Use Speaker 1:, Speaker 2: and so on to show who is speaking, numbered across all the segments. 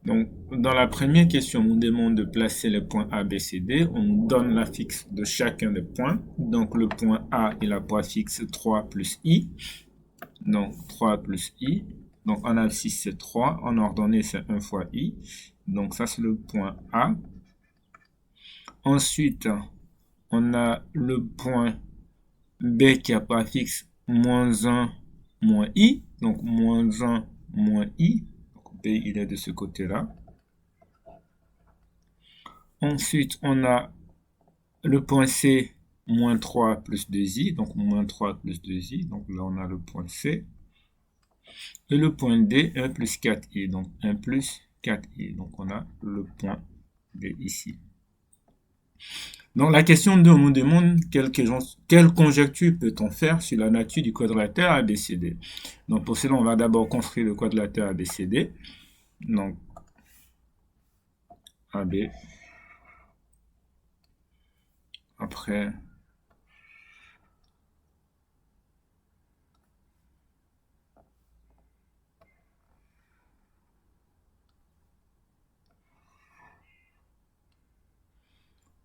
Speaker 1: Donc, dans la première question, on nous demande de placer les points A, B, C, D. On nous donne l'affixe de chacun des points. Donc, le point A, il a pour affixe 3 plus I. Donc, 3 plus I. Donc, en abscisse, c'est 3. En ordonnée, c'est 1 fois I. Donc, ça, c'est le point A. Ensuite, on a le point B qui a pour affixe moins 1, moins I. Donc, moins 1, moins I. Donc, B, il est de ce côté-là. Ensuite, on a le point C, moins 3 plus 2i, donc moins 3 plus 2i, donc là on a le point C. Et le point D, 1 plus 4i, donc 1 plus 4i, donc on a le point D ici. Donc la question 2, on nous demande quelle conjecture peut-on faire sur la nature du quadrilatère ABCD. Donc pour cela, on va d'abord construire le quadrilatère ABCD. Donc AB, après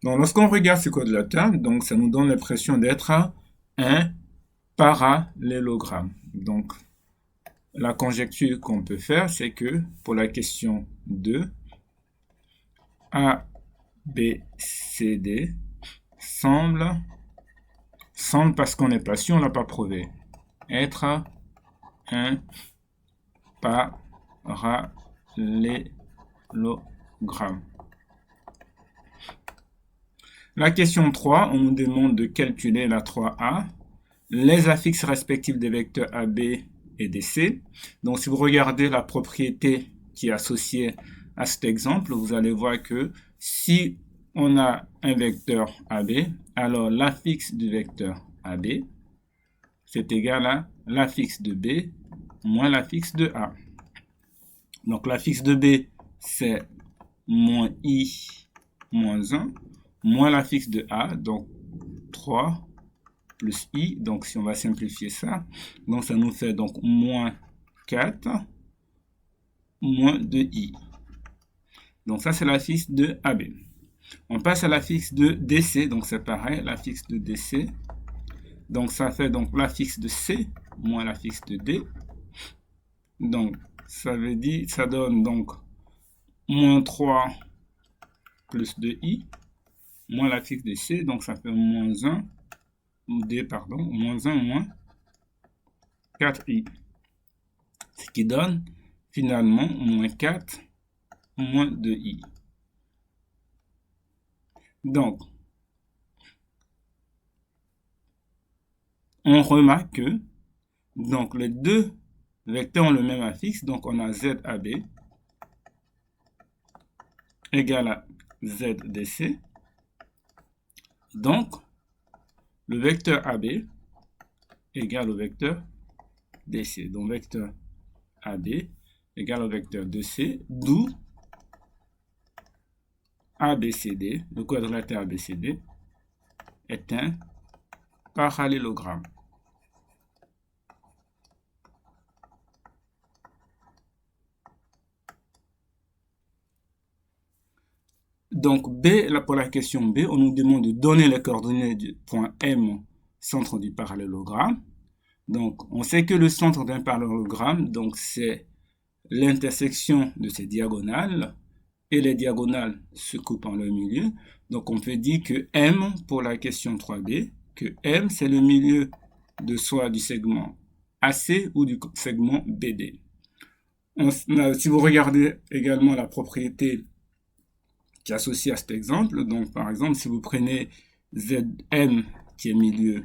Speaker 1: donc, lorsqu'on regarde ce quadrilatère, donc ça nous donne l'impression d'être un parallélogramme. Donc, la conjecture qu'on peut faire, c'est que pour la question 2, A, B, C, D semble parce qu'on n'est pas sûr, on ne l'a pas prouvé, être un parallélogramme. La question 3, on nous demande de calculer la 3A, les affixes respectifs des vecteurs AB et DC. Donc, si vous regardez la propriété qui est associée à cet exemple, vous allez voir que si on a un vecteur AB, alors l'affixe du vecteur AB, c'est égal à l'affixe de B moins l'affixe de A. Donc, l'affixe de B, c'est moins I moins 1, moins l'affixe de A, donc 3 plus I, donc si on va simplifier ça, donc ça nous fait donc moins 4 moins 2I. Donc ça c'est l'affixe de AB. On passe à l'affixe de DC, donc c'est pareil, l'affixe de DC. Donc ça fait donc l'affixe de C moins l'affixe de D. Donc ça veut dire, ça donne donc moins 3 plus 2I moins l'affixe de C, donc ça fait moins 1, D pardon, moins 1 moins 4I. Ce qui donne finalement moins 4 moins 2i. Donc, on remarque que donc, les deux vecteurs ont le même affixe. Donc, on a ZAB égale à ZDC. Donc, le vecteur AB égale au vecteur DC. Donc, vecteur AB égale au vecteur DC, d'où ABCD, le quadrilatère ABCD, est un parallélogramme. Donc, B, là, pour la question B, on nous demande de donner les coordonnées du point M, centre du parallélogramme. Donc, on sait que le centre d'un parallélogramme, donc, c'est l'intersection de ses diagonales, et les diagonales se coupent en leur milieu. Donc, on peut dire que M, pour la question 3B, que M, c'est le milieu de soit du segment AC ou du segment BD. Si vous regardez également la propriété qui est associée à cet exemple, donc par exemple, si vous prenez ZM qui est milieu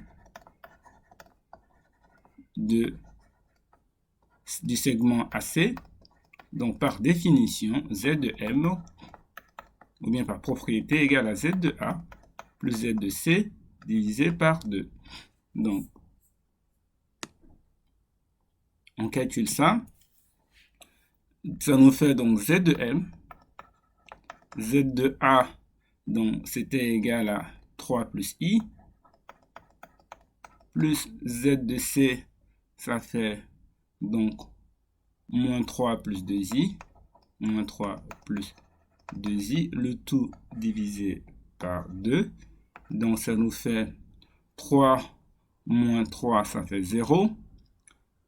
Speaker 1: du segment AC, donc par définition, Z de M, ou bien par propriété, égale à Z de A plus Z de C divisé par 2. Donc, on calcule ça. Ça nous fait donc Z de M. Z de A, donc c'était égal à 3 plus I. Plus Z de C, ça fait donc moins 3 plus 2I. moins 3 plus 2i, le tout divisé par 2. Donc ça nous fait 3 moins 3, ça fait 0.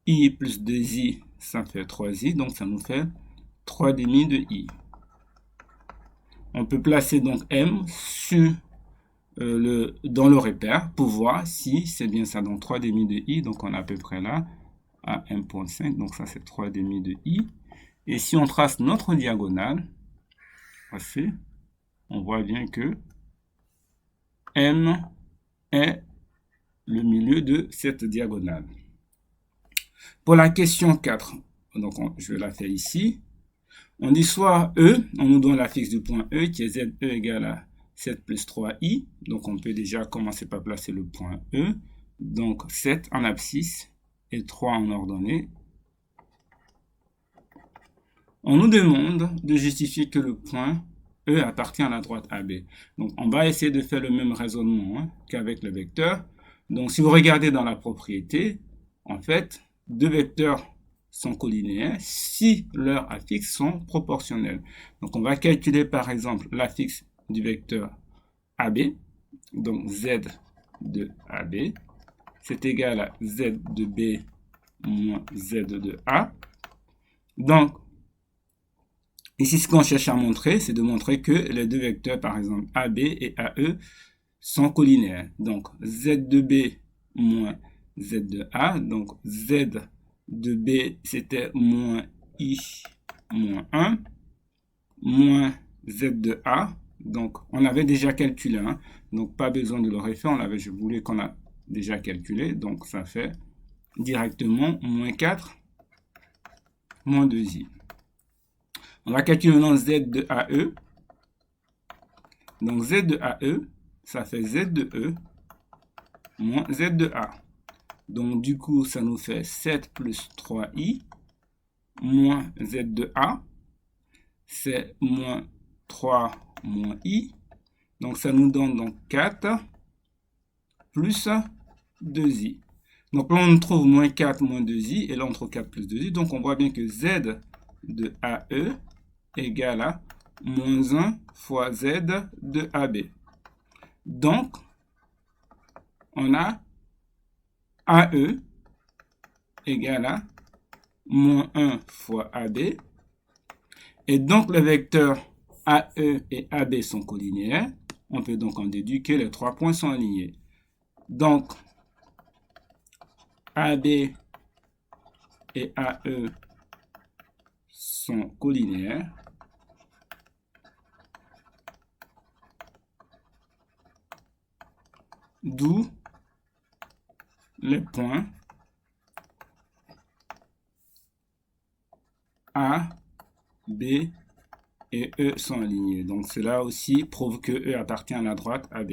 Speaker 1: I plus 2i, ça fait 3i, donc ça nous fait 3 demi de i. On peut placer donc m sur dans le repère pour voir si c'est bien ça. Donc 3 demi de i, donc on est à peu près là à 1,5, donc ça c'est 3 demi de i. Et si on trace notre diagonale, on voit bien que M est le milieu de cette diagonale. Pour la question 4, donc je la fais ici. On dit soit E, on nous donne la fixe du point E qui est ZE égale à 7 plus 3i. Donc on peut déjà commencer par placer le point E. Donc 7 en abscisse et 3 en ordonnée. On nous demande de justifier que le point E appartient à la droite AB. Donc on va essayer de faire le même raisonnement qu'avec le vecteur. Donc si vous regardez dans la propriété, en fait, deux vecteurs sont colinéaires si leurs affixes sont proportionnels. Donc on va calculer par exemple l'affixe du vecteur AB. Donc Z de AB, c'est égal à Z de B moins Z de A. Donc ici, ce qu'on cherche à montrer, c'est de montrer que les deux vecteurs, par exemple AB et AE, sont colinéaires. Donc Z de B moins Z de A. Donc Z de B, c'était moins I moins 1, moins Z de A. Donc on avait déjà calculé, hein? Donc pas besoin de le refaire, je voulais qu'on a déjà calculé. Donc ça fait directement moins 4, moins 2i. On va calculer maintenant Z de AE. Donc Z de AE, ça fait Z de E moins Z de A. Donc du coup, ça nous fait 7 plus 3i moins Z de A. C'est moins 3 moins i. Donc ça nous donne donc 4 plus 2i. Donc là, on trouve moins 4 moins 2i. Et là, on trouve 4 plus 2i. Donc on voit bien que Z de AE égale à moins 1 fois Z de AB. Donc, on a AE égale à moins 1 fois AB. Et donc, les vecteurs AE et AB sont colinéaires. On peut donc en déduire que les trois points sont alignés. Donc, AB et AE sont colinéaires. D'où les points A, B et E sont alignés. Donc cela aussi prouve que E appartient à la droite AB.